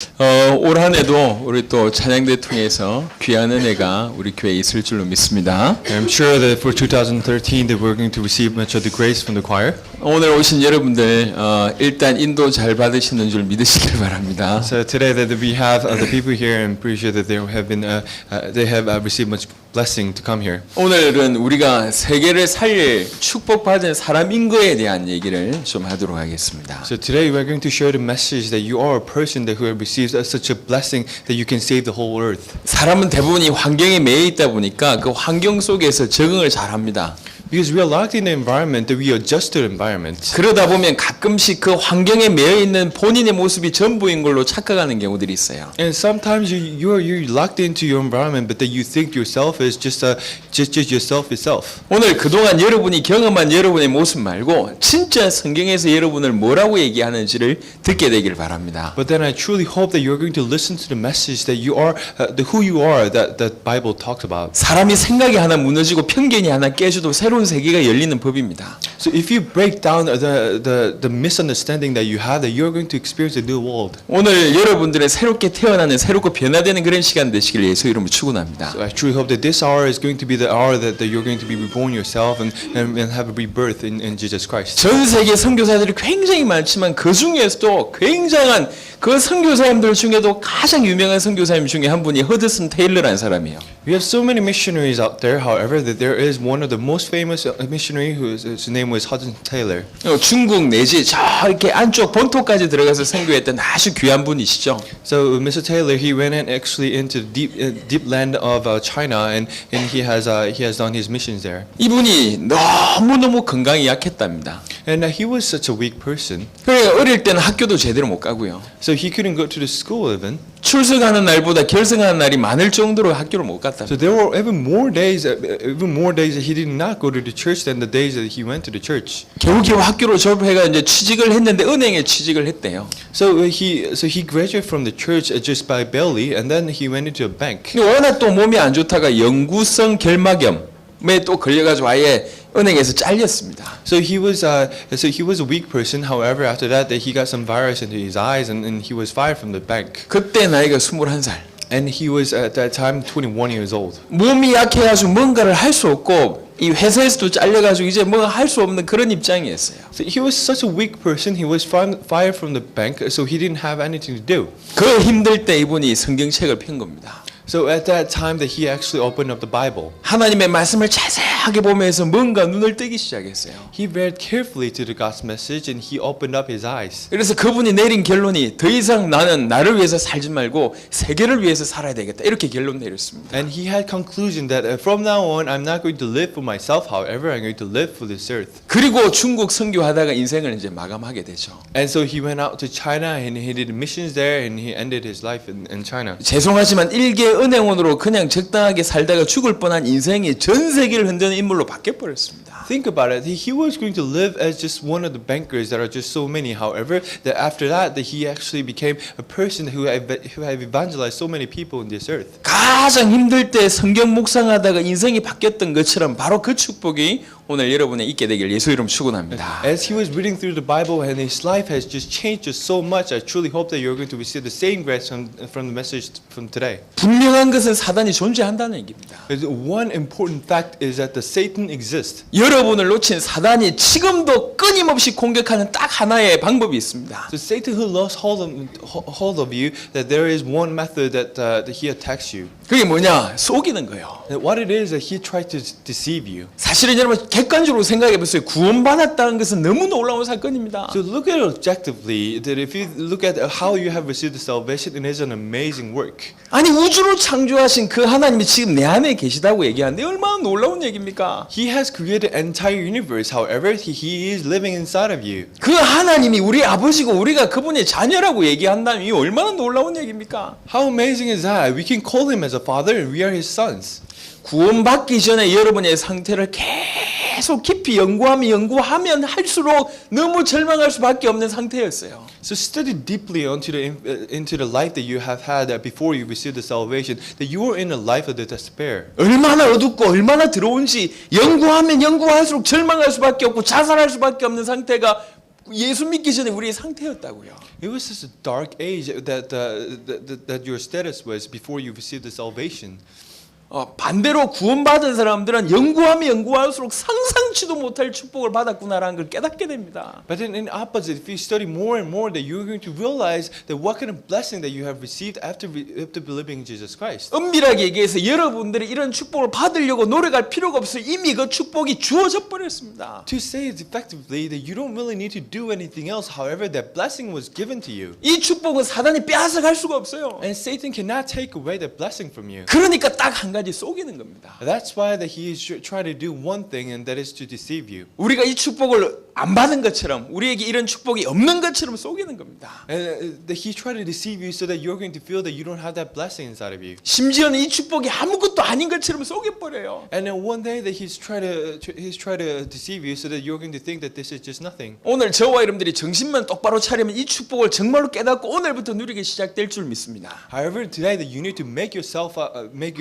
올 한 해도 우리 또 찬양대 통해서 귀한 은혜가 우리 교회에 있을 줄로 믿습니다. I'm sure that for 2013 that we're going to receive much of the grace from the choir. 오늘 오신 여러분들 일단 인도 잘 받으시는 줄 믿으시길 바랍니다. So today that we have the people here, I'm pretty sure that they have received much blessing to come here. 오늘은 우리가 세계를 살릴 축복받은 사람인 거에 대한 얘기를 좀 하도록 하겠습니다. So today we're going to share the message that you are a person that who have received such a blessing that you can save the whole earth. 사람은 대부분 이 환경에 매여 있다 보니까 그 환경 속에서 적응을 잘합니다. Because we are locked in the environment that we adjust to the environment. 그러다 보면 가끔씩 그 환경에 매여 있는 본인의 모습이 전부인 걸로 착각하는 경우들이 있어요. And sometimes you're locked into your environment, but that you think yourself is just yourself itself. 오늘 그동안 여러분이 경험한 여러분의 모습 말고 진짜 성경에서 여러분을 뭐라고 얘기하는지를 듣게 되길 바랍니다. But then I truly hope that you're going to listen to the message that you are, who you are that the Bible talks about. 사람이 생각이 하나 무너지고 편견이 하나 깨져도 새로운 세계가 열리는 법입니다. So if you break down the misunderstanding that you have, that you're going to experience a new world. 오늘 여러분들의 새롭게 태어나는 새롭고 변화되는 그런 시간 되시길 예수 이름으로 축원합니다. So I truly hope that this hour is going to be the hour that you're going to be reborn yourself and have a rebirth in Jesus Christ. 전 세계 선교사들이 굉장히 많지만 그 중에서도 굉장한 그 선교사님들 중에도 가장 유명한 선교사님 중에 한 분이 허드슨 테일러라는 사람이에요. We have so many missionaries out there, however, that there is one of the most famous missionary whose name was Hudson Taylor. 중국 내지 저 이렇게 안쪽 본토까지 들어가서 선교했던 아주 귀한 분이시죠. So Mr. Taylor, he went in actually into the deep land of China, and he has done his missions there. 이분이 너무 건강이 약했답니다. And he was such a weak person, 그러니까 어릴 때는 학교도 제대로 못 가고요. so he couldn't go to the school even. 출석하는 날보다 결석하는 날이 많을 정도로 학교를 못 갔다. So there were even more days that he did not go to the church than the days that he went to the church. 겨우겨우 학교를 졸업해가 이제 취직을 했는데 은행에 취직을 했대요. So he graduated from the church just by barely, and then he went into a bank. 근데 워낙 또 몸이 안 좋다가 영구성 결막염에 또 걸려가지고 아예 은행에서 잘렸습니다. So he was a weak person. However, after that he got some virus into his eyes, and he was fired from the bank. 그때 나이가 21살. And he was at that time 21 years old. 몸이 약해가지고 뭔가를 할 수 없고 이 회사에서도 잘려가지고 이제 뭐 할 수 없는 그런 입장이었어요. So he was such a weak person. He was fired from the bank, so he didn't have anything to do. 그 힘들 때 이분이 성경책을 편 겁니다. So at that time that he actually opened up the Bible. 하나님의 말씀을 자세하게 보면서 뭔가 눈을 뜨기 시작했어요. He read carefully to the God's message, and he opened up his eyes. 그래서 그분이 내린 결론이 더 이상 나는 나를 위해서 살지 말고 세계를 위해서 살아야 되겠다. 이렇게 결론 내렸습니다. And he had conclusion that from now on I'm not going to live for myself. However, I'm going to live for this earth. 그리고 중국 선교하다가 인생을 이제 마감하게 되죠. And so he went out to China, and he did missions there, and he ended his life in China. 죄송하지만 일개 은행원으로 그냥 적당하게 살다가 죽을 뻔한 인생이 전 세계를 흔드는 인물로 바뀌어 버렸습니다. Think about it. He was going to live as just one of the bankers that are just so many. However, that after that he actually became a person who have evangelized so many people in this earth. 가장 힘들 때 성경 묵상하다가 인생이 바뀌었던 것처럼 바로 그 축복이 오늘 여러분에 있게 되길 예수 이름 축원합니다. As he was reading through the Bible and his life has just changed just so much, I truly hope that you're going to receive the same grace from the message from today. 분명한 것은 사단이 존재한다는 얘기입니다. One important fact is that the Satan exists. 여러분을 놓친 사단이 지금도 끊임없이 공격하는 딱 하나의 방법이 있습니다. So Satan who lost hold of you, that there is one method that he attacks you. 그게 뭐냐? 속이는 거예요. That what it is that he tried to deceive you. 사실은 여러분 객관적으로 생각해 보세요. 구원받았다는 것은 너무 놀라운 사건입니다. So look at it objectively. That if you look at how you have received the salvation, it is an amazing work. 아니 우주를 창조하신 그 하나님이 지금 내 안에 계시다고 얘기하는데 얼마나 놀라운 얘기입니까? He has created an entire universe. However, he is living inside of you. 그 하나님이 우리 아버지고 우리가 그분의 자녀라고 얘기한다면 이 얼마나 놀라운 얘기입니까? How amazing is that? We can call him as a father, and we are his sons. 구원받기 전에 여러분의 상태를 계속 깊이 연구하면 할수록 너무 절망할 수밖에 없는 상태였어요. So study deeply into the life that you have had before you received the salvation, that you were in a life of the despair. 얼마나 어둡고 얼마나 더러운지 연구하면 연구할수록 절망할 수밖에 없고 자살할 수밖에 없는 상태가 예수 믿기 전에 우리의 상태였다고요. It was just a dark age that your status was before you received the salvation. 반대로 구원받은 사람들은 연구하면 연구할수록 상상치도 못할 축복을 받았구나라는 걸 깨닫게 됩니다. But then in opposite, if you study more and more, that you're going to realize that what kind of blessing that you have received after believing in Jesus Christ. 엄밀하게 얘기해서 여러분들이 이런 축복을 받으려고 노력할 필요가 없어요. 이미 그 축복이 주어져 버렸습니다. To say it effectively, that you don't really need to do anything else. However, that blessing was given to you. 이 축복은 사단이 빼앗아갈 수가 없어요. And Satan cannot take away that blessing from you. 그러니까 딱 한 가지 속이는 겁니다. That's why that he is trying to do one thing, and that is to deceive you. 우리가 이 축복을 안 받은 것처럼 우리에게 이런 축복이 없는 것처럼 속이는 겁니다. And that he tried to deceive you so that you're going to feel that you don't have that blessing inside of you. 심지어는 이 축복이 아무것도 아닌 것처럼 속여버려요. And then one day that he's trying to deceive you so that you're going to think that this is just nothing. 오늘 저와 여러분들이 정신만 똑바로 차리면 이 축복을 정말로 깨닫고 오늘부터 누리기 시작될 줄 믿습니다. However, today that you need to make your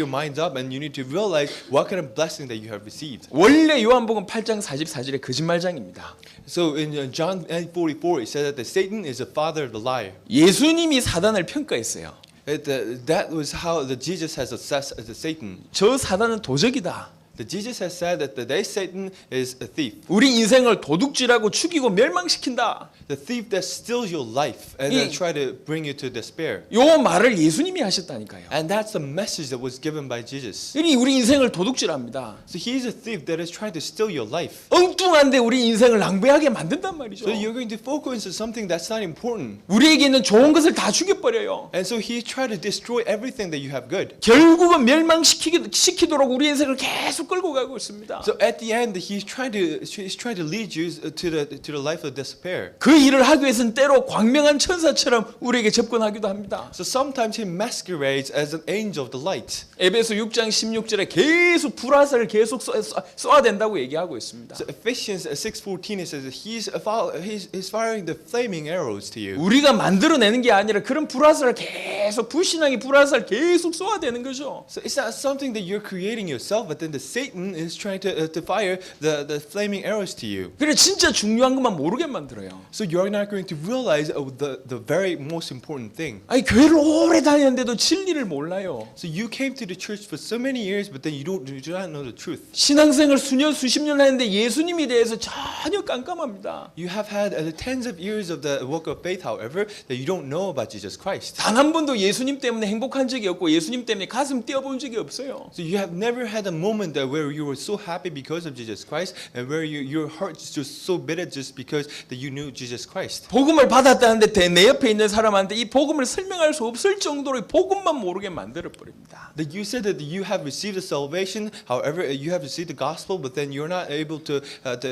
minds up, and you need to realize what kind of blessing that you have received. 원래 요한복음 8장 44절에 거짓말장입니다. So in John 8:44, it says that Satan is the father of the lie. 예수님이 사단을 평가했어요. That was how Jesus has assessed Satan. 저 사단은 도적이다. That Jesus has said that the day Satan is a thief. 우리 인생을 도둑질하고 죽이고 멸망시킨다. The thief that steals your life and then try to bring you to despair. 요 말을 예수님이 하셨다니까요. And that's the message that was given by Jesus. 우리 인생을 도둑질합니다. So he is a thief that is trying to steal your life. 엉뚱한데 우리 인생을 낭비하게 만든단 말이죠. So you're going to focus on something that's not important. 우리에게 있는 좋은 것을 다 죽여버려요. And so he tried to destroy everything that you have good. 결국은 멸망시키도록 우리 인생을 계속 끌고 가고 있습니다. So at the end, he's trying to lead you to the life of despair. 그 일을 하기 위해서는 때로 광명한 천사처럼 우리에게 접근하기도 합니다. So sometimes he masquerades as an angel of the light. 에베소 6장 16절에 계속 불화살을 계속 쏘아야 된다고 얘기하고 있습니다. So Ephesians 6:14 it says that he's firing the flaming arrows to you. 우리가 만들어내는 게 아니라 그런 불화살을 계속 불신앙의 불화살을 계속 쏘아야 되는 거죠. So it's not something that you're creating yourself, but then Satan is trying to fire the flaming arrows to you. 그래 진짜 중요한 것만 모르게 만들어요. So you're not going to realize the very most important thing. 아니 교회를 오래 다녔는데도 진리를 몰라요. So you came to the church for so many years, but then you do not know the truth. 신앙생활 수십 년 했는데 예수님에 대해서 전혀 깜깜합니다. You have had tens of years of the walk of faith, however, that you don't know about Jesus Christ. 단 한 번도 예수님 때문에 행복한 적이 없고 예수님 때문에 가슴 뛰어본 적이 없어요. So you have never had a moment that where you were so happy because of Jesus Christ, and where your heart is just so bitter just because that you knew Jesus Christ. 복음을 받았다는데 내 옆에 있는 사람한테 이 복음을 설명할 수 없을 정도로 복음만 모르게 만들어 버립니다. That you said that you have received the salvation, however, you have received the gospel, but then you're not able to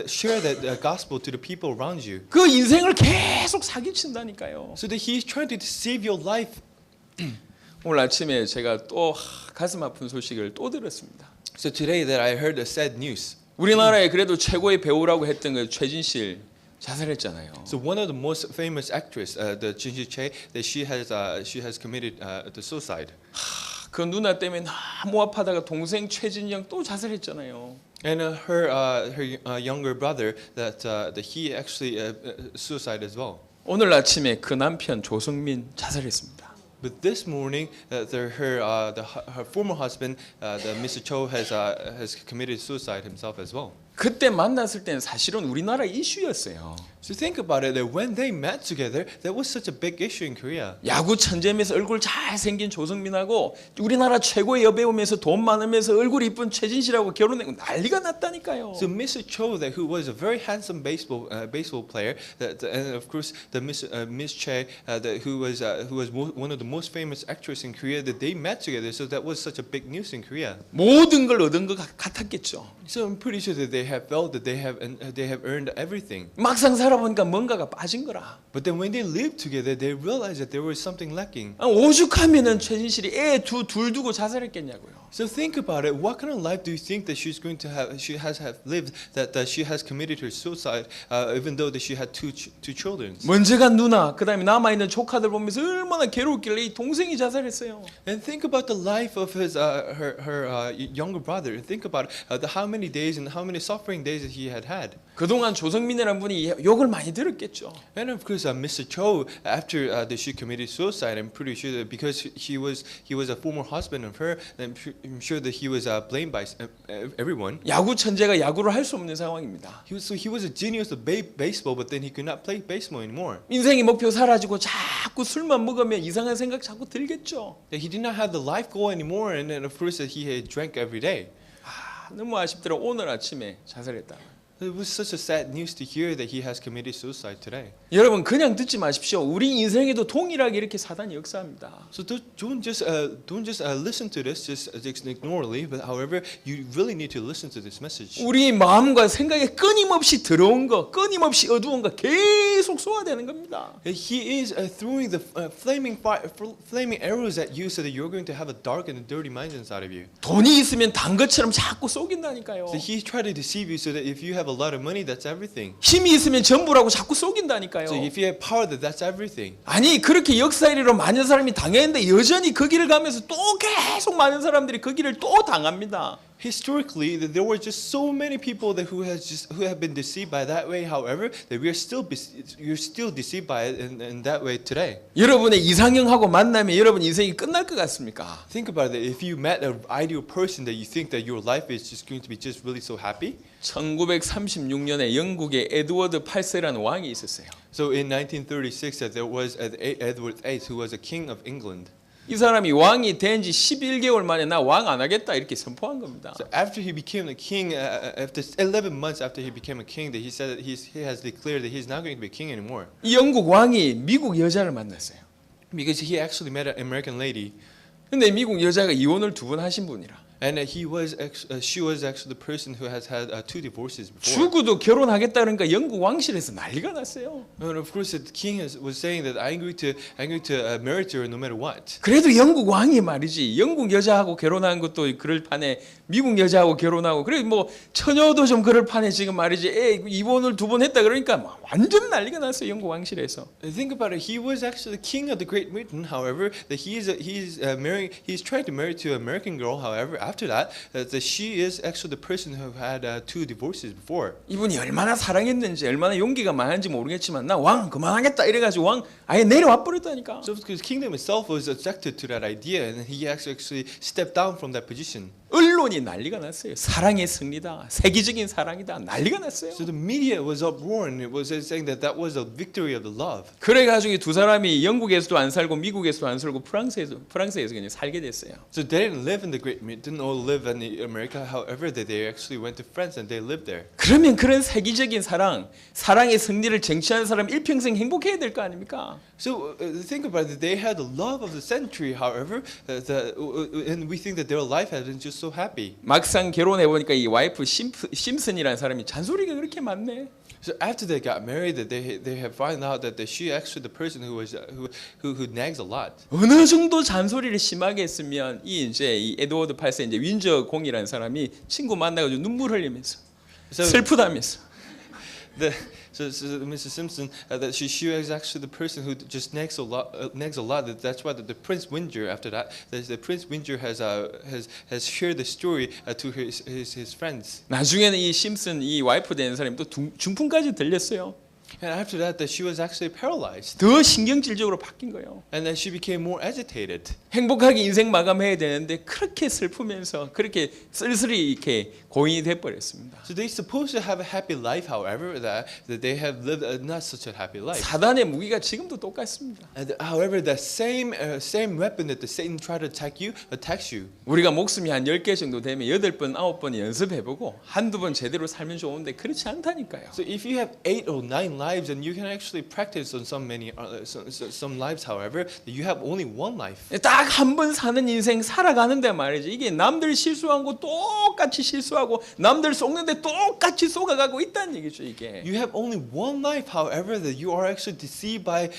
share that gospel to the people around you. 그 인생을 계속 사기친다니까요. So that he's trying to deceive your life. 오늘 아침에 제가 또 가슴 아픈 소식을 또 들었습니다. So today that I heard a sad news. 우리나라에 그래도 최고의 배우라고 했던 그 최진실 자살했잖아요. So one of the most famous actress, the Jin Chae, that she has committed the suicide. 그 누나 때문에 너무 아파다가 동생 최진영 또 자살했잖아요. And her younger brother that he actually suicide as well. 오늘 아침에 그 남편 조성민 자살했습니다. But this morning, her former husband, Mr. Cho, has committed suicide himself as well. 그때 만났을 때는 사실은 우리나라 이슈였어요. So think about it, that when they met together, that was such a big issue in Korea. 야구 천재면서 얼굴 잘생긴 조성민하고 우리나라 최고의 여배우면서 돈 많으면서 얼굴 이쁜 최진실하고 결혼하고 난리가 났다니까요. So Mr. Cho, who was a very handsome baseball player, and of course the Miss Chae, who was one of the most famous actresses in Korea, that they met together. So that was such a big news in Korea. 모든 걸 얻은 것 같았겠죠. So I'm pretty sure that they have felt that they have earned everything. 막상 살아보니까 뭔가가 빠진 거라. But then when they lived together, they realized that there was something lacking. 오죽하면은 최진실이 애 둘 두고 자살했겠냐고요. So think about it. What kind of life do you think that she's going to have? She has have lived that she has committed her suicide, even though that she had two children. 먼저 간 누나, 그다음에 남아 있는 조카들 보면서 얼마나 괴로웠길래 이 동생이 자살했어요. And think about the life of his her younger brother. Think about how many days and how many suffering days that he had had. 그동안 조성민이라는 분이 욕을 많이 들었겠죠. And of course, Mr. Cho, after that she committed suicide, I'm pretty sure that because he was a former husband of her, I'm sure that he was blamed by everyone. 야구 천재가 야구를 할 수 없는 상황입니다. He was a genius of baseball, but then he could not play baseball anymore. 인생의 목표 사라지고 자꾸 술만 먹으면 이상한 생각 자꾸 들겠죠. That he did not have the life goal anymore, and then of course that he had drank every day. 너무 아쉽더라. 오늘 아침에 자살했다. It was such a sad news to hear that he has committed suicide today. 여러분 그냥 듣지 마십시오. 우리 인생에도 동일하게 이렇게 사단이 역사합니다. So don't just listen to this, just ignorantly. But however, you really need to listen to this message. 우리 마음과 생각에 끊임없이 들어온 거, 끊임없이 어두운 거 계속 쏘아대는 겁니다. He is throwing the flaming arrows at you, so that you're going to have a dark and dirty mind inside of you. 돈이 있으면 단 것처럼 자꾸 쏘긴다니까요. So he's trying to deceive you, so that if you have a lot of money, that's everything. 힘이 있으면 전부라고 자꾸 쏘긴다니까요. So if you have power, that's everything. 아니 그렇게 역사 이래로 많은 사람이 당했는데 여전히 그 길을 가면서 또 계속 많은 사람들이 그 길을 또 당합니다. Historically, there were just so many people who have been deceived by that way. However, that you're still deceived by it in that way today. 여러분의 이상형하고 만나면 여러분 인생이 끝날 것 같습니까? Think about it. If you met an ideal person that you think that your life is just going to be just really so happy. 1936년에 영국의 에드워드 8세라는 왕이 있었어요. So in 1936, there was Edward VIII, who was a king of England. 이 사람이 왕이 된 지 11개월 만에 나 왕 안 하겠다 이렇게 선포한 겁니다. So after he became the king, after 11 months after he became a king, that he said that he has declared that he's not going to be king anymore. 이 영국 왕이 미국 여자를 만났어요. Because he actually met an American lady. 근데 미국 여자가 이혼을 2번 하신 분이라. And she was actually the person who has had 2 divorces before. 죽어도 결혼하겠다 그러니까 영국 왕실에서 난리가 났어요. And of course, the king was saying that I'm going to marry her no matter what. 그래도 영국 왕이 말이지 영국 여자하고 결혼한 것도 그럴 판에 미국 여자하고 결혼하고 그래 뭐 처녀도 좀 그럴 판에 지금 말이지 이혼을 2번 했다 그러니까 막 완전 난리가 났어요 영국 왕실에서. Think about it. He was actually the king of the Great Britain. However, that he's trying to marry to an American girl. However, after that, that she is actually the person who had 2 divorces before. 이분이 얼마나 사랑했는지 얼마나 용기가 많은지 모르겠지만 나 왕 그만하겠다 이래가지고 왕 아예 내려와 버렸다니까. So because kingdom itself was attracted to that idea, and he actually stepped down from that position. 언론이 난리가 났어요. 사랑의 승리다. 세계적인 사랑이다. 난리가 났어요. So the media was uproar, and it was saying that was a victory of the love. 그래가지고 두 사람이 영국에서도 안 살고 미국에서도 안 살고 프랑스에서 그냥 살게 됐어요. So they didn't live in the Great Britain or live in America. However, they actually went to France and they lived there. 그러면 그런 세계적인 사랑의 승리를 쟁취하는 사람 일평생 행복해야 될 거 아닙니까? So think about it. They had the love of the century. However, and we think that their life has been just so happy. 막상 결혼해 보니까 이 와이프 심슨이라는 사람이 잔소리가 그렇게 많네. So after they got married, that they have found out that she actually the person who nags a lot. 어느 정도 잔소리를 심하게 했으면 이 에드워드 8세 이제 윈저 공이라는 사람이 친구 만나가지고 눈물 흘리면서 슬프다면서. So Mrs. Simpson, that she was actually the person who just nags a lot. That's why the Prince Windsor, after that, the Prince Windsor has shared the story to his friends. 나중에는 이 심슨 이 와이프 되는 사람이 또 중풍까지 들렸어요. And after that she was actually paralyzed. 더 신경질적으로 바뀐 거예요. And then she became more agitated. 행복하게 인생 마감해야 되는데 그렇게 슬프면서 그렇게 쓸쓸히 이렇게 고인이 돼 버렸습니다. So they're supposed to have a happy life, however, that they have lived not such a happy life. 사단의 무기가 지금도 똑같습니다. And however, the same weapon that the Satan tried to attacks you. 우리가 목숨이 한 10개 정도 되면 8번, 9번 연습해보고 한두 번 제대로 살면 좋은데 그렇지 않다니까요. So if you have 8 or 9 lives, lives, and you can actually practice on some lives. However, that you have only one life. 딱 한 번 사는 인생 살아가는데 말이죠. 이게 남들 실수한 거 똑같이 실수하고 남들 속는데 똑같이 속아가고 있다는 얘기죠. 이게. You have only one life. However, that you are actually deceived by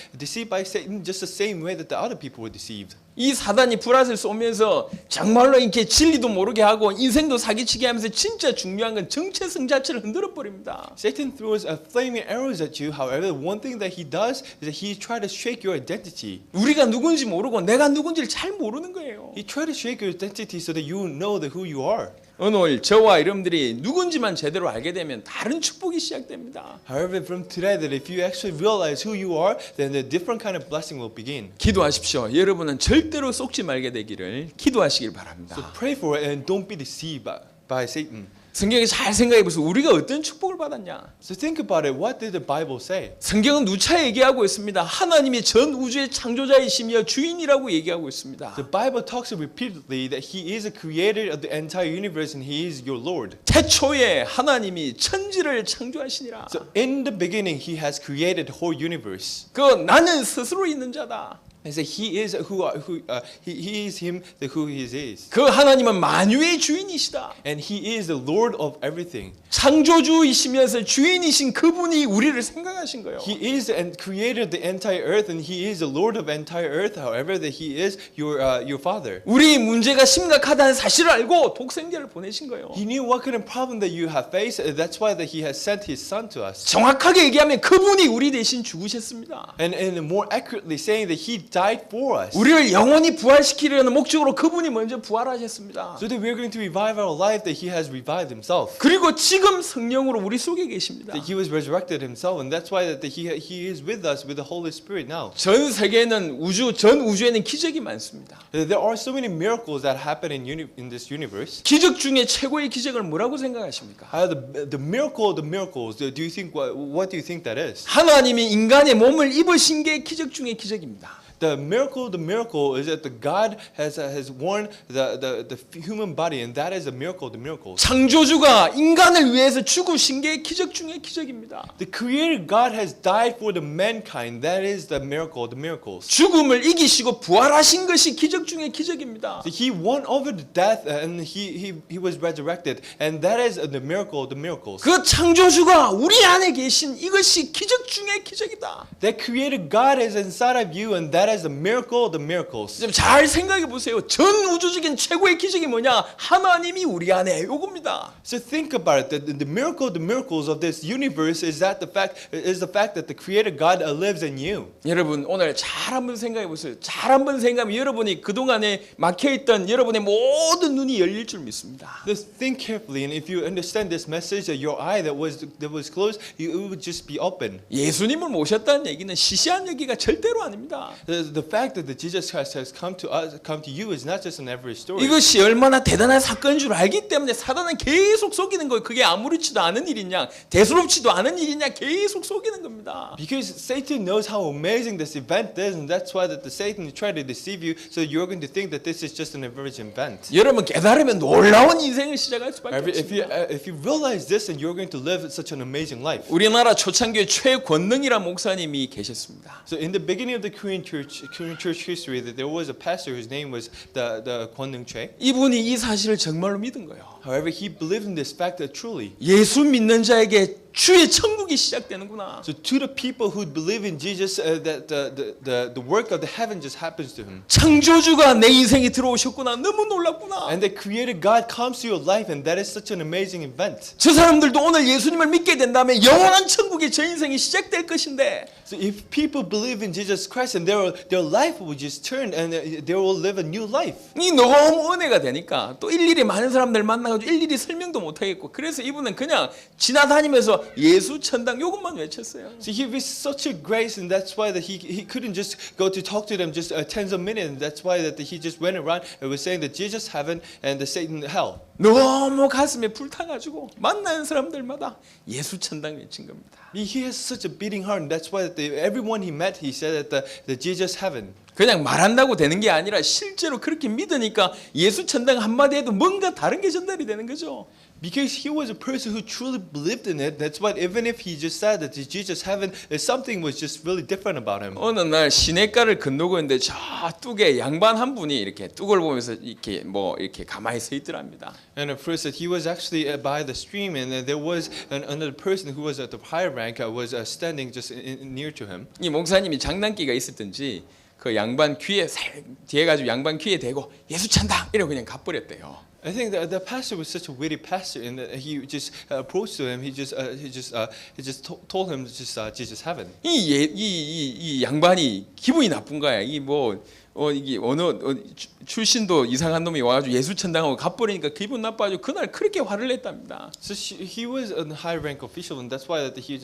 Satan just the same way that the other people were deceived. 이 사단이 불화를 쏘면서 정말로 이렇게 진리도 모르게 하고 인생도 사기치게 하면서 진짜 중요한 건 정체성 자체를 흔들어 버립니다. Satan throws flaming arrows at you. However, one thing that he does is that he tries to shake your identity. 우리가 누군지 모르고 내가 누군지를 잘 모르는 거예요. He tries to shake your identity so that you know that who you are. 오늘 저와 여러분들이 누군지만 제대로 알게 되면 다른 축복이 시작됩니다. However, from today, that if you actually realize who you are, then a different kind of blessing will begin. 기도하십시오. 여러분은 절대로 속지 말게 되기를 기도하시길 바랍니다. So pray for it and don't be deceived by Satan. 성경에 잘 생각해 보세요. 우리가 어떤 축복을 받았냐? So think about it. What did the Bible say? 성경은 누차 얘기하고 있습니다. 하나님이 전 우주의 창조자이시며 주인이라고 얘기하고 있습니다. The Bible talks repeatedly that He is the creator of the entire universe and He is your Lord. 태초에 하나님이 천지를 창조하시니라. So in the beginning, He has created the whole universe. 그 나는 스스로 있는 자다. And so He is He is Him who He is. 그 하나님은 만유의 주인이시다. And He is the Lord of everything. 창조주이시면서 주인이신 그분이 우리를 생각하신 거예요. He is and created the entire earth, and He is the Lord of entire earth. However, that He is your Father. 우리 문제가 심각하다는 사실을 알고 독생자를 보내신 거예요. He knew what kind of problem that you have faced. That's why that He has sent His Son to us. 정확하게 얘기하면 그분이 우리 대신 죽으셨습니다. And more accurately saying that He died for us. 우리를 영원히 부활시키려는 목적으로 그분이 먼저 부활하셨습니다. So that we're going to revive our life, that He has revived Himself. 그리고 지금 성령으로 우리 속에 계십니다. That He was resurrected Himself, and that's why that He is with us with the Holy Spirit now. 전 세계는 전 우주에는 기적이 많습니다. There are so many miracles that happen in this universe. 기적 중에 최고의 기적을 뭐라고 생각하십니까? The miracle of the miracles. Do you think what do you think that is? 하나님이 인간의 몸을 입으신 게 기적 중의 기적입니다. The miracle is that the God has worn the human body, and that is a miracle of the miracles. 창조주가 인간을 위해서 죽으신 게 기적 중의 기적입니다. The Creator God has died for the mankind. That is the miracle of the miracles. 죽음을 이기시고 부활하신 것이 기적 중의 기적입니다. So He won over the death, and He was resurrected, and that is the miracle of the miracles. 그 창조주가 우리 안에 계신 이것이 기적 중의 기적이다. That Creator God is inside of you, and that is the miracle of the miracles. 좀 잘 생각해 보세요. 전 우주적인 최고의 기적이 뭐냐? 하나님이 우리 안에 요겁니다. So think about it. The miracle of the miracles of this universe is the fact that the Creator God lives in you. 여러분 오늘 잘 한번 생각해 보세요. 잘 한번 생각하면 여러분이 그동안에 막혀있던 여러분의 모든 눈이 열릴 줄 믿습니다. Just think carefully, and if you understand this message, that your eye that was closed, it would just be open. 예수님을 모셨다는 얘기는 시시한 얘기가 절대로 아닙니다. The fact that Jesus Christ has come to you is not just an every story. 이것이 얼마나 대단한 사건인 줄 알기 때문에 사단은 계속 속이는 거예요. 그게 아무렇지도 않은 일이냐, 대수롭지도 않은 일이냐 계속 속이는 겁니다. Because Satan knows how amazing this event is, and that's why that the Satan tried to deceive you, so you're going to think that this is just an average event. 여러분 깨달으면 놀라운 인생을 시작할 수밖에 없습니다. If you realize this, then you're going to live such an amazing life. 우리나라 초창기에 최권능이란 목사님이 계셨습니다. So in the beginning of the Korean church history, that there was a pastor whose name was the Kwon Neung Choi. 이분이 이 사실을 정말로 믿은 거예요. However, he believed in this fact that truly. 예수 믿는 자에게 주의 천국이 시작되는구나. So to the people who believe in Jesus, that the work of the heaven just happens to him. 창조주가 내 인생에 들어오셨구나. 너무 놀랍구나. And the Creator God comes to your life, and that is such an amazing event. 저 사람들도 오늘 예수님을 믿게 된다면 영원한 천국의 저 인생이 시작될 것인데. So if people believe in Jesus Christ, and their life will just turn, and they will live a new life. 이 너무 은혜가 되니까 또 일일이 많은 사람들 만나가지고 일일이 설명도 못하겠고 그래서 이분은 그냥 지나다니면서 예수 천당 요것만 외쳤어요. So he was such a grace, and that's why that he couldn't just go to talk to them just tens of minutes. And that's why that he just went around and was saying that Jesus heaven and the Satan hell. 너무 가슴에 불타가지고 만나는 사람들마다 예수 천당 외친 겁니다. He has such a beating heart, and that's why that everyone he met, he said that the Jesus heaven. 그냥 말한다고 되는 게 아니라 실제로 그렇게 믿으니까 예수 천당 한마디 해도 뭔가 다른 게 전달이 되는 거죠. Because he was a person who truly believed in it. That's why even if he just said that Jesus heaven, something was just really different about him. 어느 날 시냇가를 건너고 있는데 저 뚝에 양반 한 분이 이렇게 뚝을 보면서 이렇게 뭐 이렇게 가만히 서 있더랍니다. And at first, that he was actually by the stream, and there was another person who was at the higher rank was standing just near to him. 이 목사님이 장난기가 있었든지 그 양반 귀에 뒤에 가지고 양반 귀에 대고 예수 찬다 이러고 그냥 가버렸대요. I think that the pastor was such a witty pastor, and that he just approached to him. He just told him just Jesus heaven. 이 양반이 기분이 나쁜 거야. 이게 어느 출신도 이상한 놈이 와가지고 예수 천당하고 가버리니까 기분 나빠가지고 그날 그렇게 화를 냈답니다. So he was a high rank official, and that's why that he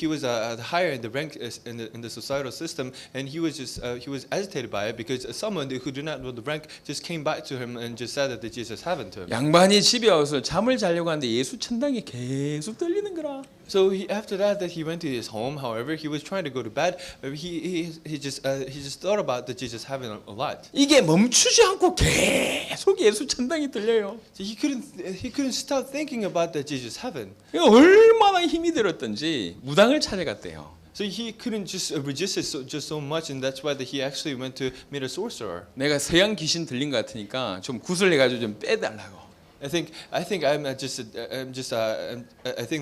was higher in the rank in the societal system, and he was agitated by it because someone who did not know the rank just came back to him and just said that Jesus heaven to him. 양반이 집에 와서 잠을 자려고 하는데 예수 천당이 계속 들리는 거라. So after that he went to his home. However, he was trying to go to bed. He just thought about the Jesus heaven a lot. 이게 멈추지 않고 계속 예수 천당이 들려요. So he couldn't stop thinking about the Jesus heaven. 이거 얼마나 힘이 들었던지 무당을 찾아갔대요. So he couldn't just resist it just so much, and that's why that he actually went to meet a sorcerer. 내가 서양 귀신 들린 것 같으니까 좀 구슬해가지고 좀 빼달라고. I think I think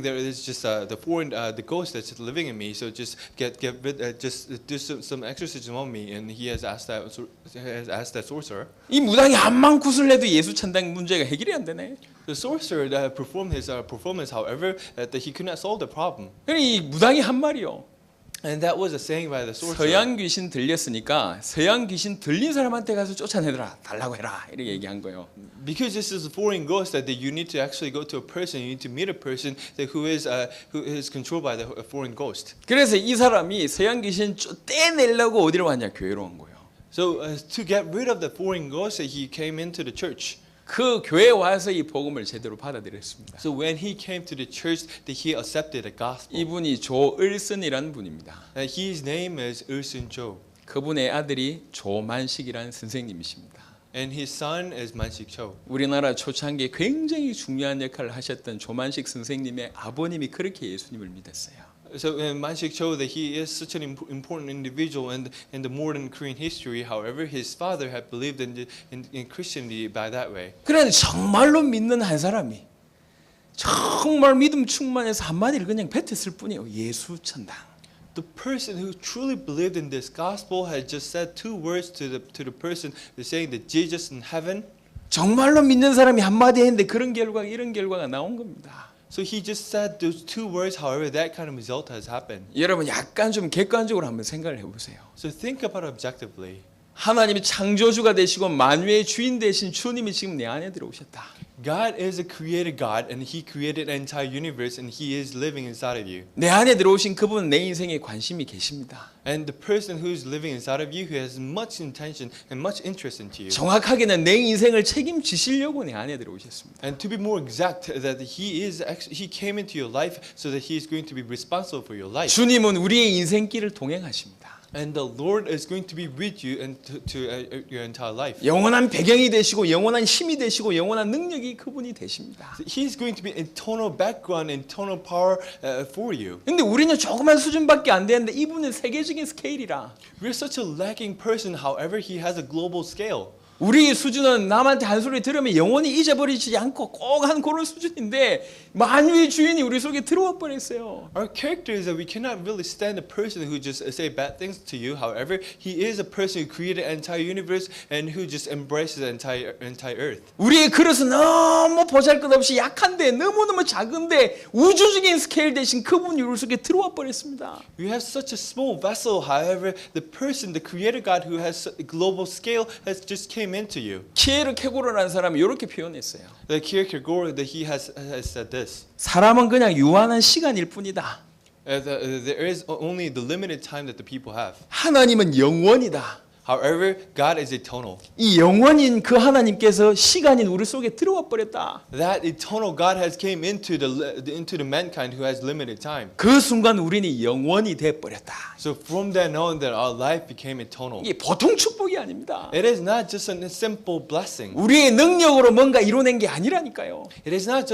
there is just the foreign the ghost that's living in me. So just get rid just do some exorcism on me, and he has asked that sorcerer. 이 무당이 암만 구슬해도 예수 천당 문제가 해결이 안 되네. The sorcerer performed his performance, however, that he could not solve the problem. 이 무당이 한 말이요. And that was a saying by the sorcerer. 서양 귀신 들렸으니까 서양 귀신 들린 사람한테 가서 쫓아내더라 달라고 해라 이렇게 얘기한 거예요. Because this is a foreign ghost, that you need to actually go to a person, you need to meet a person who is controlled by the foreign ghost. 그래서 이 사람이 서양 귀신 떼내려고 어디로 왔냐 교회로 온 거예요. So to get rid of the foreign ghost, he came into the church. 그 교회에 와서 이 복음을 제대로 받아들였습니다. So when he came to the church, he accepted the gospel. 이분이 조을슨이라는 분입니다. His name is Ursun Jo, 그분의 아들이 조만식이라는 선생님이십니다. and his son is Mansik Cho. 우리나라 초창기에 굉장히 중요한 역할을 하셨던 조만식 선생님의 아버님이 그렇게 예수님을 믿었어요. So Mansik Cho, that he is such an important individual in the modern Korean history. However, his father had believed in Christianity by that way. 그런데 정말로 믿는 한 사람이 정말 믿음 충만해서 한마디를 그냥 뱉었을 뿐이에요. 예수 천당. The person who truly believed in this gospel had just said two words to the person saying that Jesus in heaven. 정말로 믿는 사람이 한마디 했는데 그런 결과 이런 결과가 나온 겁니다. So he just said those two words. However, that kind of result has happened. 여러분 약간 좀 객관적으로 한번 생각을 해보세요. So think about it objectively. 하나님이 창조주가 되시고 만유의 주인 되신 주님이 지금 내 안에 들어오셨다. God is a creator God, and He created the entire universe, and He is living inside of you. 내 안에 들어오신 그분은 내 인생에 관심이 계십니다. And the person who's living inside of you, who has much intention and much interest into you. 정확하게는 내 인생을 책임지시려고 내 안에 들어오셨습니다. And to be more exact, that He came into your life so that He is going to be responsible for your life. 주님은 우리의 인생길을 동행하십니다. And the Lord is going to be with you and to your entire life. 영원한 배경이 되시고 영원한 힘이 되시고 영원한 능력이 그분이 되십니다. He's going to be eternal background, eternal power for you. 근데 우리는 조그만 수준밖에 안 되는데 이분은 세계적인 스케일이라. We're such a lacking person. However, He has a global scale. 우리 수준은 남한테 한 소리 들으면 영원히 잊어버리지 않고 꼭 한 그런 수준인데 만유의 주인이 우리 속에 들어와 버렸어요. Our character is that we cannot really stand a person who just say bad things to you. However, He is a person who created the entire universe and who just embraces the entire earth. 우리의 그릇은 너무 보잘것없이 약한데 너무너무 작은데 우주적인 스케일 대신 그분이 우리 속에 들어와 버렸습니다. We have such a small vessel. However, the creator God who has a global scale has just came into you. 키에르 케고르라는 사람이 이렇게 표현했어요. The Kierkegaard, that he has said this. 사람은 그냥 유한한 시간일 뿐이다. There is only the limited time that the people have. 하나님은 영원이다. However, God is eternal. 이 영원인 그 하나님께서 시간인 우리 속에 들어와 버렸다. That eternal God has came into the mankind who has limited time. 그 순간 우리는 영원이 돼 버렸다. So from then on, that our life became eternal. 이게 보통 축복이 아닙니다. It is not just a simple blessing. 우리의 능력으로 뭔가 이뤄낸 게 아니라니까요. It's not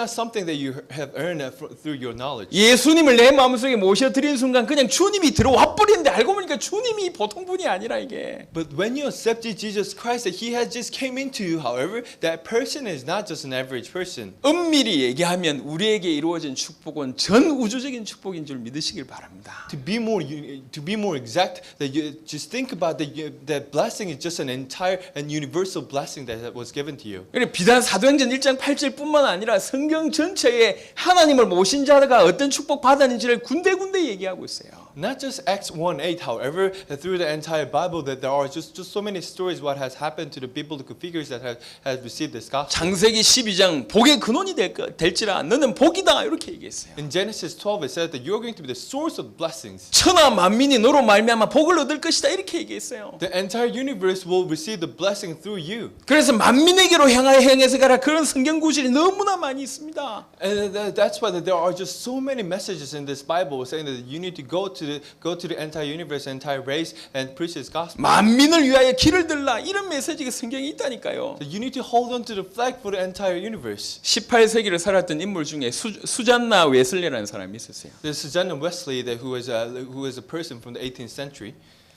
something that you have earned through your knowledge. 예수님을 내 마음속에 모셔드린 순간 그냥 주님이 들어와 버리는데 알고 보니까 주님이 보통 분이 아니라 이게. But when you accepted Jesus Christ, that He has just came into you. However, that person is not just an average person. 엄밀히 얘기하면 우리에게 이루어진 축복은 전 우주적인 축복인 줄 믿으시길 바랍니다. To be more exact, that you just think about that blessing is just an entire and universal blessing that was given to you. 그래 비단 사도행전 1장 8절뿐만 아니라 성경 전체에 하나님을 모신 자가 어떤 축복 받았는지를 군데군데 얘기하고 있어요. Not just Acts 1:8, however, through the entire Bible, that there are just so many stories what has happened to the biblical figures that have received this gospel. 창세기 12장 복의 근원이 될지라 너는 복이다 이렇게 얘기했어요. In Genesis 12, it said that you're going to be the source of blessings. 천하 만민이 너로 말미암아 복을 얻을 것이다 이렇게 얘기했어요. The entire universe will receive the blessing through you. 그래서 만민에게로 향해서 가라 그런 성경 구절이 너무나 많이 있습니다. And that's why there are just so many messages in this Bible saying that you need to go to the entire universe, entire race, and preach this gospel. 만민을 위하여 길을 들라 이런 메시지가 성경에 있다니까요. So you need to hold on to the flag for the entire universe. 18세기를 살았던 인물 중에 수잔나 웨슬리라는 사람이 있었어요. There's Susanna Wesley, who is a person from the 18th century,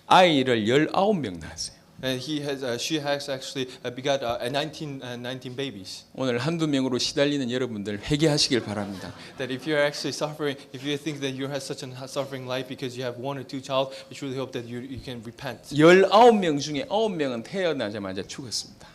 아이를 19명 낳았어요. and she has actually begot 19 babies. 오늘 한두 명으로 시달리는 여러분들 회개하시길 바랍니다. That if you're actually suffering, if you think that you have such a suffering life because you have one or two child, I truly hope that you can repent. 19명 중에 9명은 태어나자마자 죽었습니다.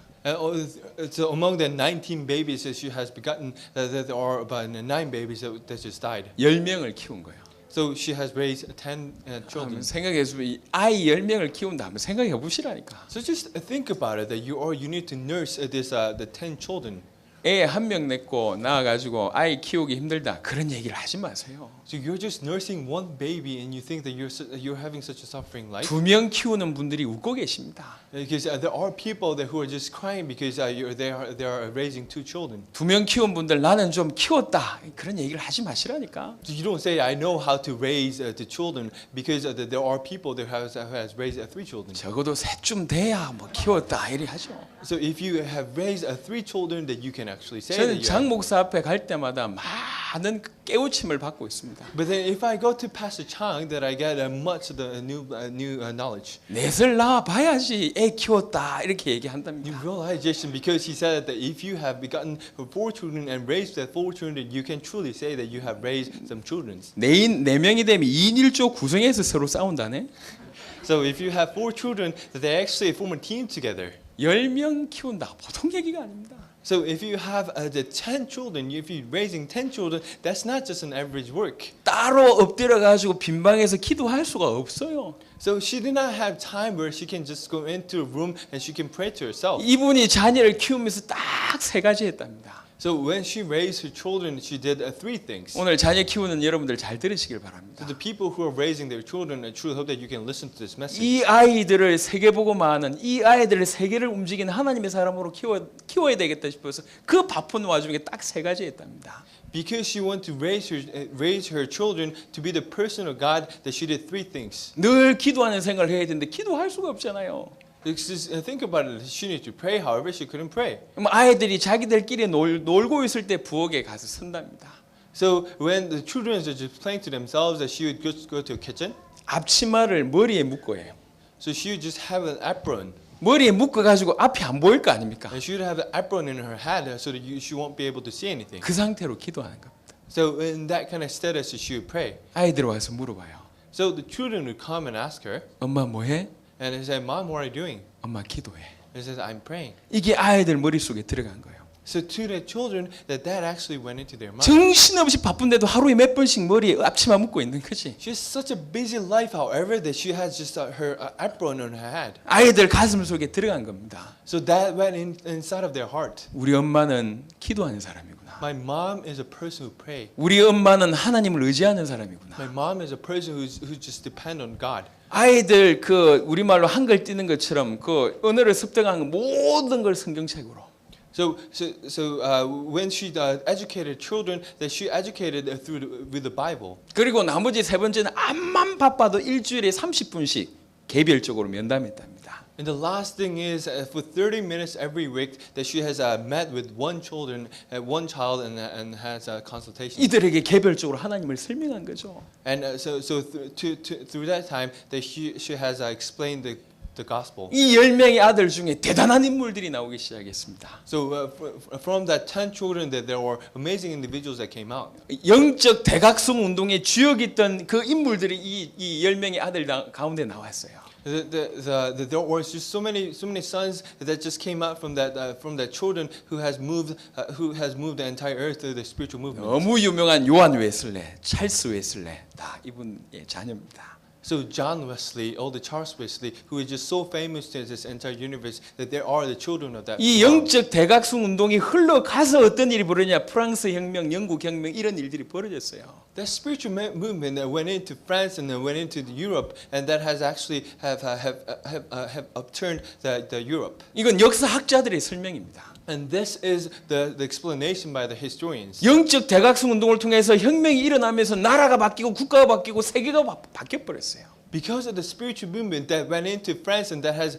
So among the 19 babies that she has begotten, there are about 9 babies that just died. 10명을 키운 거예요. So she has raised 10 children. 생각해보면 아이 10명을 키운다 하면 생각해 보시라니까. So just think about it, that you need to nurse the 10 children. 애 한 명 낳고 낳아가지고 아이 키우기 힘들다 그런 얘기를 하지 마세요. So you're just nursing one baby and you think that you're having such a suffering life. 2명 키우는 분들이 웃고 계십니다. Because there are people who are just crying because they are raising 2 children. 2명 키운 분들 나는 좀 키웠다 그런 얘기를 하지 마시라니까. So you don't say I know how to raise the children because there are people who has raised 3 children. 적어도 셋쯤 돼야 뭐 키웠다 이리 하죠. So if you have raised 3 children, that you can actually say 저는 that. 장 목사 앞에 갈 때마다 많은 깨우침을 받고 있습니다. But then if I go to Pastor Chang, that I get much of the new knowledge. 넷을 낳아 봐야지 애 키웠다 이렇게 New 얘기한답니다. realization, because he said that if you have begotten 4 children and raised that 4 children, you can truly say that you have raised some children. 4명이 되면 2인 1조 구성해서 서로 싸운다네. So if you have 4 children, that they actually form a team together. 10명 키운다 보통 얘기가 아닙니다. So if you have the 10 children, if you're raising 10 children, that's not just an average work. 따로 엎드려 가지고 빈방에서 기도할 수가 없어요. So she did not have time where she can just go into a room and she can pray to herself. 이분이 자녀를 키우면서 딱 3가지 했답니다. So when she raised her children, she did 3 things. 오늘 자녀 키우는 여러분들 잘 들으시길 바랍니다. So the people who are raising their children, I truly hope that you can listen to this message. 이 아이들을 세계보고만은 이 아이들을 세계를 움직이는 하나님의 사람으로 키워야 되겠다 싶어서 그 바쁜 와중에 딱 3가지 했답니다. Because she wanted to raise her children to be the person of God, that she did 3 things. 늘 기도하는 생각을 해야 되는데 기도할 수가 없잖아요. Think about it. She needed to pray, however, she couldn't pray. 그럼 아이들이 자기들끼리 놀고 있을 때 부엌에 가서 선답니다. So when the children are just playing to themselves, that she would just go to a kitchen. 앞치마를 머리에 묶고 해요. So she would just have an apron. 머리에 묶어가지고 앞이 안 보일 거 아닙니까? And she would have an apron in her head so that she won't be able to see anything. 그 상태로 기도하는 겁니다. So in that kind of status, she would pray. 아이들 와서 물어봐요. So the children would come and ask her, 엄마 뭐해? and they say, "Mom, what are you doing?" 엄마 기도해. And she says, "I'm praying." 이게 아이들 머릿속에 들어간 거예요. So to the children, that actually went into their mind. 정신없이 바쁜데도 하루에 몇 번씩 머리에 앞치마 묶고 있는 거지. She has such a busy life, however, that she has just her apron on her head. 아이들 가슴 속에 들어간 겁니다. So that went inside of their heart. 우리 엄마는 기도하는 사람이구나. My mom is a person who pray. 우리 엄마는 하나님을 의지하는 사람이구나. My mom is a person who just depend on God. 아이들 그 우리말로 한글 띄는 것처럼 그 언어를 습득한 모든 걸 성경책으로. When she educated children, that she educated with the Bible. 그리고 나머지 세 번째는 암만 바빠도 일주일에 30분씩 개별적으로 면담했답니다. And the last thing is, for 30 minutes every week, that she has met with one child and has a consultation. 이들에게 개별적으로 하나님을 설명한 거죠. And through that time, that she has explained the gospel. 이 10명의 아들 중에 대단한 인물들이 나오기 시작했습니다. So from that 10 children, that there were amazing individuals that came out. 영적 대각성 운동의 주역이 있던 그 인물들이 이 10명의 아들 가운데 나왔어요. There was just so many sons that just came out from that children who has moved the entire earth through the spiritual movement. 너무 유명한 요한 웨슬레, 찰스 웨슬레 다 이분의 자녀입니다. So John Wesley, the Charles Wesley, who is just so famous to this entire universe, that there are the children of that. 이 영적 대각성 운동이 흘러가서 어떤 일이 벌어지냐? 프랑스 혁명, 영국 혁명 이런 일들이 벌어졌어요. That spiritual movement that went into France and then went into Europe, and that has actually have upturned the Europe. 이건 역사학자들의 설명입니다. And this is the explanation by the historians. 영적 대각성 운동을 통해서 혁명이 일어나면서 나라가 바뀌고 국가가 바뀌고 세계가 바뀌어 버렸어요. Because of the spiritual movement that went into France and that has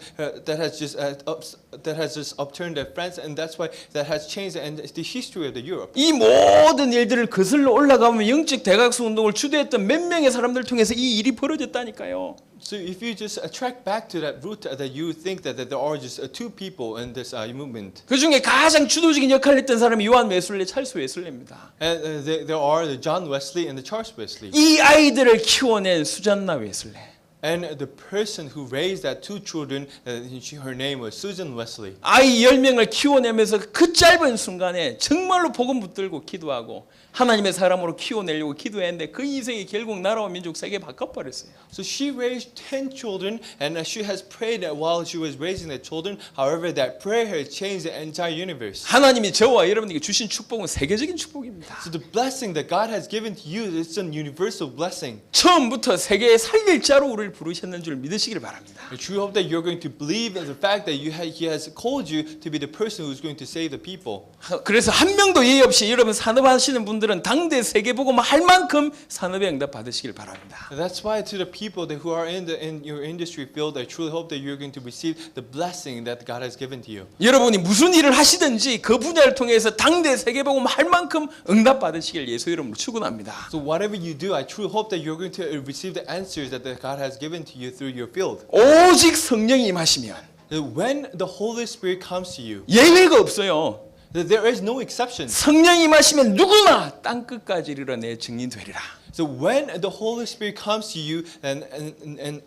just upturned France, and that's why that has changed the history of the Europe. 이 모든 일들을 거슬러 올라가면 영적 대각성 운동을 주도했던 몇 명의 사람들 통해서 이 일이 벌어졌다니까요. So if you just track back to that root, that you think that there are just two people in this movement. 그 중에 가장 주도적인 역할을 했던 사람이 요한 웨슬레, 찰스 웨슬레입니다. And there are the John Wesley and the Charles Wesley. 이 아이들을 키워낸 수잔나 웨슬레. And the person who raised that two children, her name was Susan Wesley. 아이 10명을 키워내면서 그 짧은 순간에 정말로 복음 붙들고 기도하고 하나님의 사람으로 키워내려고 기도했는데 그 인생이 결국 나라와 민족 세계 바꿔버렸어요. So she raised 10 children, and she has prayed that while she was raising the children. However, that prayer has changed the entire universe. 하나님이 저와 여러분에게 주신 축복은 세계적인 축복입니다. So the blessing that God has given to you is a universal blessing. 처음부터 세계에 살릴 자로 우리를 부르셨는 줄 믿으시길 바랍니다. I truly hope that you're going to believe in the fact that He has called you to be the person who's going to save the people. 그래서 한 명도 예의 없이 여러분 산업하시는 분들은 당대 세계복음 할 만큼 산업에 응답 받으시길 바랍니다. That's why to the people who are in your industry field, I truly hope that you're going to receive the blessing that God has given to you. 여러분이 무슨 일을 하시든지 그 분야를 통해서 당대 세계복음 할 만큼 응답 받으시길 예수 이름으로 축원합니다. So whatever you do, I truly hope that you're going to receive the answers that God has given to you through your field. 오직 성령이 임하시면 When the Holy Spirit comes to you, 예외가 없어요. there is no exception. 성령이 임하시면 누구나 땅 끝까지 이르러 내 증인 되리라. So when the Holy Spirit comes to you, and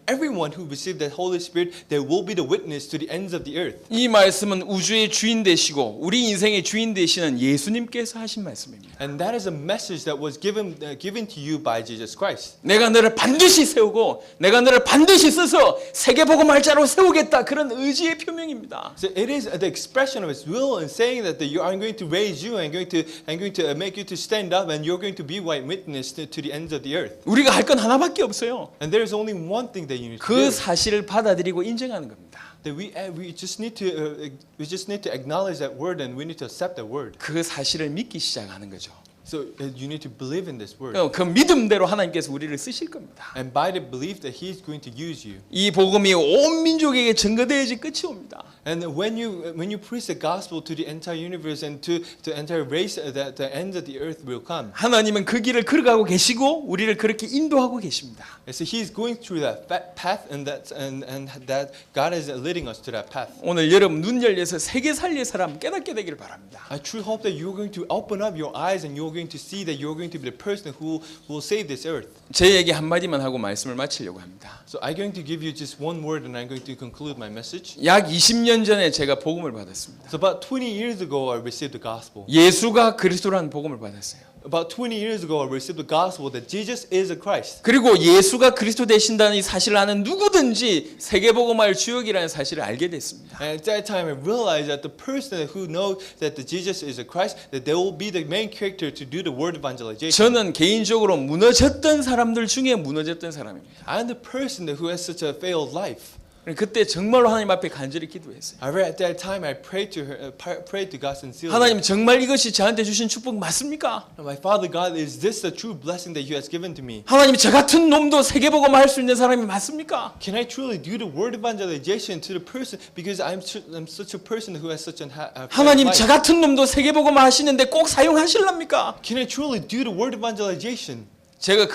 everyone who received the Holy Spirit, they will be the witness to the ends of the earth. 이 말씀은 우주의 주인 되시고 우리 인생의 주인 되시는 예수님께서 하신 말씀입니다. And that is a message that was given to you by Jesus Christ. 내가 너를 반드시 세우고 내가 너를 반드시 써서 세계복음할 자로 세우겠다 그런 의지의 표명입니다. So it is the expression of His will in saying that I'm going to raise you and going to make you to stand up, and you're going to be white witness to the ends of the earth. 우리가 할 건 하나밖에 없어요. And there is only one thing that you need to 그 do. 사실을 받아들이고 인정하는 겁니다. That we just need to acknowledge that word, and we need to accept that word. 그 사실을 믿기 시작하는 거죠. So you need to believe in this word. 그 믿음대로 하나님께서 우리를 쓰실 겁니다. And by the belief that He's going to use you. 이 복음이 온 민족에게 전거되어야지 끝이 옵니다. And when you preach the gospel to the entire universe and to the entire race, that the ends of the earth will come. 하나님은 그 길을 걸어가고 계시고 우리를 그렇게 인도하고 계십니다. And so He's going through that path, and that God is leading us to that path. 오늘 여러분 눈 열려서 세계 살릴 사람 깨닫게 되기를 바랍니다. I truly hope that you're going to open up your eyes, and you're going to see that you're going to be the person who will save this earth. 제 얘기 한마디만 하고 말씀을 마치려고 합니다. So I'm going to give you just one word, and I'm going to conclude my message. 약 20년 전에 제가 복음을 받았습니다. So about 20 years ago, I received the gospel. 예수가 그리스도라는 복음을 받았어요. About 20 years ago, I received the gospel that Jesus is a Christ. 그리고 예수가 그리스도 되신다는 이 사실을 아는 누구든지 세계복음화의 주역이라는 사실을 알게 됐습니다. And at that time, I realized that the person who knows that the Jesus is a Christ, that they will be the main character to do the word evangelization. 저는 개인적으로 무너졌던 사람들 중에 무너졌던 사람입니다. I'm the person who has such a failed life. 그때 정말로 하나님 앞에 간절히 기도했어요. At that time, I prayed to God sincerely. 하나님 정말 이것이 저한테 주신 축복 맞습니까? My Father God, is this the true blessing that you has given to me? 하나님 저 같은 놈도 세계복음화 할 수 있는 사람이 맞습니까? Can I truly do the word evangelization to the person because I'm such a person who has such a 하나님 life? 저 같은 놈도 세계복음화 하시는데 꼭 사용하실랍니까? Can I truly do the word evangelization? 제가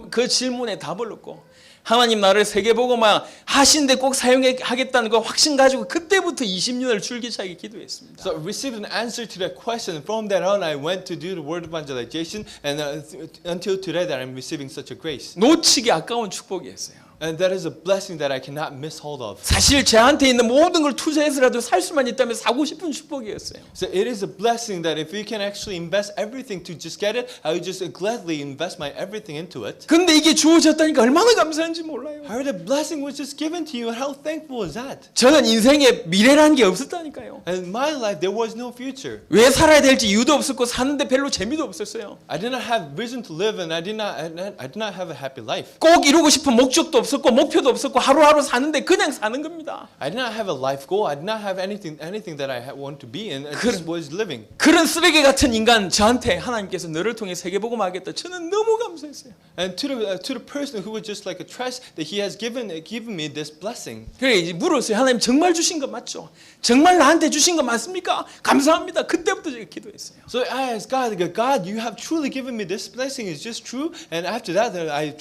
그 질문에 답을 얻고 하나님 나를 세계복음화 하신데 꼭 사용하겠다는 거 확신 가지고 그때부터 20년을 줄기차게 기도했습니다. So I received an answer to that question. From that on, I went to do the word evangelization, and until today, that I'm receiving such a grace. 놓치기 아까운 축복이었어요. And that is a blessing that I cannot miss hold of. 사실 저한테 있는 모든 걸 투자해서라도 살 수만 있다면 사고 싶은 축복이었어요. So it is a blessing that if we can actually invest everything to just get it, I would just gladly invest my everything into it. 근데 이게 주어졌다니까 얼마나 감사한지 몰라요. How the blessing was just given to you, and how thankful is that? 저는 인생에 미래라는 게 없었다니까요. And in my life, there was no future. 왜 살아야 될지 이유도 없었고 사는데 별로 재미도 없었어요. I did not have reason to live, and I did not have a happy life. 꼭 이루고 싶은 목적도 없었고 목표도 없었고 하루하루 사는데 그냥 사는 겁니다. I did not have a life goal. I did not have anything that I want to be, and I just was living. 그런 쓰레기 같은 인간 저한테 하나님께서 너를 통해 세계복음 하겠다. 저는 너무 감사했어요. And to the person who was just like a trash, that He has given me this blessing. 그래 이제 물었어요. 하나님 정말 주신 거 맞죠? 정말 나한테 주신 거 맞습니까? 감사합니다. 그때부터 제가 기도했어요. So I asked God, God, you have truly given me this blessing. Is just true? And after that, I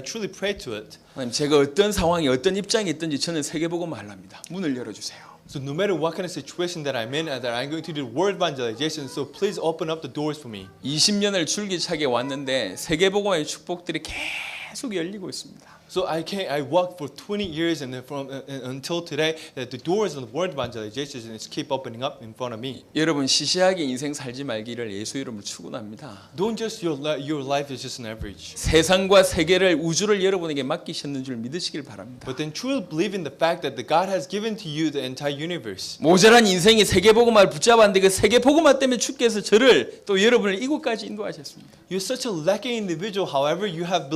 truly prayed to it. 하나님 제가 어떤 상황에 어떤 입장에 있든지 저는 세계복음 하랍니다. 문을 열어주세요. So no matter what kind of situation that I'm in, that I'm going to do word evangelization. So please open up the doors for me. 20년을 줄기차게 왔는데 세계복음의 축복들이 계속 열리고 있습니다. So I walked for 20 years, and until today, that the doors of the word evangelization is keep opening up in front of me. 여러분 시시하게 인생 살지 말기를 예수 이름으로 축원합니다. Don't just your life is just an average. 세상과 세계를 우주를 여러분에게 맡기셨는 줄 믿으시길 바랍니다. But then truly believe in the fact that the God has given to you the entire universe. 모자란 인생이 세계복음화를 붙잡았는데 그 세계복음화 때문에 주께서 저를 또 여러분을 이곳까지 인도하셨습니다. You're such a lacking individual. However, you have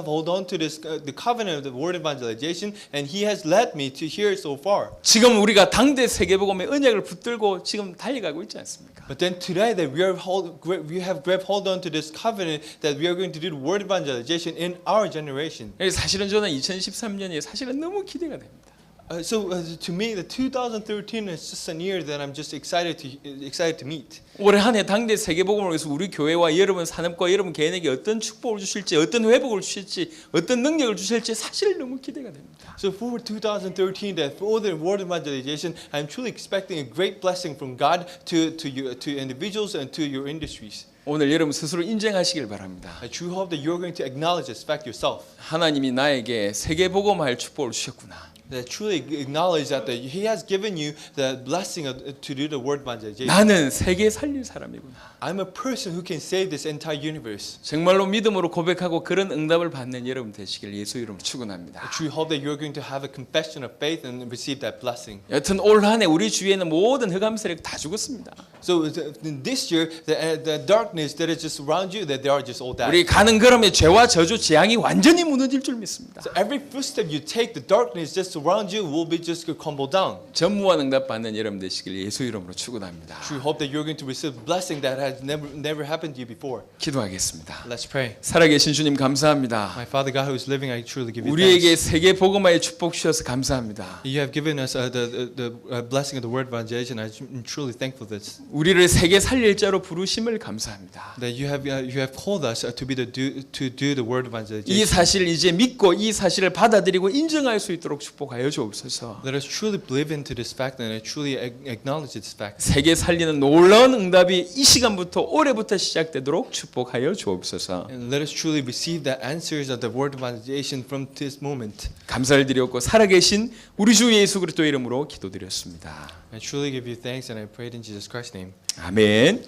hold on to this the covenant of the word evangelization, and He has led me to here so far. 지금 우리가 당대 세계복음의 언약을 붙들고 지금 달려가고 있지 않습니까? But then today that we have grabbed hold on to this covenant that we are going to do the word evangelization in our generation. 사실은 저는 2013년이 사실은 너무 기대가 됩니다. So to me, the 2013 is just a year that I'm just excited to meet. 올해 한 해 당대 세계복음을 위해서 우리 교회와 여러분 산업과 여러분 개인에게 어떤 축복을 주실지, 어떤 회복을 주실지, 어떤 능력을 주실지 사실 너무 기대가 됩니다. So for 2013, that for the word evangelization, I'm truly expecting a great blessing from God to individuals and to your industries. 오늘 여러분 스스로 인정하시길 바랍니다. I truly hope that you're going to acknowledge this fact yourself. 하나님이 나에게 세계복음할 축복을 주셨구나. That truly acknowledge that He has given you the blessing to do the word evangelization. 나는 세계 살릴 사람이구나. I'm a person who can save this entire universe. 정말로 믿음으로 고백하고 그런 응답을 받는 여러분 되시길 예수 이름으로 축원합니다. I truly hope that you're going to have a confession of faith and receive that blessing. 여튼 올 한 해 우리 주위에 있는 모든 흑암 세력 다 죽었습니다. So this year, the darkness that is just around you, that they are just all dead. 우리 가는 걸음에 죄와 저주 재앙이 완전히 무너질 줄 믿습니다. So every footstep you take, the darkness just around you will be just crumble down. 전무한 응답 받는 여러분 되시길 예수 이름으로 축원합니다. I truly hope that you're going to receive blessing that has never happened to you before. 기도하겠습니다. Let's pray. 살아계신 주님 감사합니다. My Father God who is living, I truly give you 우리에게 thanks. 세계 복음화의 축복 주셔서 감사합니다. You have given us the blessing of the word evangelization. I'm truly thankful for this. 우리를 세계 살릴 자로 부르심을 감사합니다. That you have called us to do the word 이 evangelization. 사실을 이제 믿고 이 사실을 받아들이고 인정할 수 있도록 축복하여 주옵소서. Let us truly believe into this fact and truly acknowledge this fact. 세계 살리는 놀라운 응답이 이 시간부터 올해부터 시작되도록 축복하여 주옵소서. And let us truly receive the answers of the word evangelization from this moment. 감사를 드렸고 살아계신 우리 주 예수 그리스도의 이름으로 기도드렸습니다. I truly give you thanks and I pray it in Jesus Christ's name. 아멘.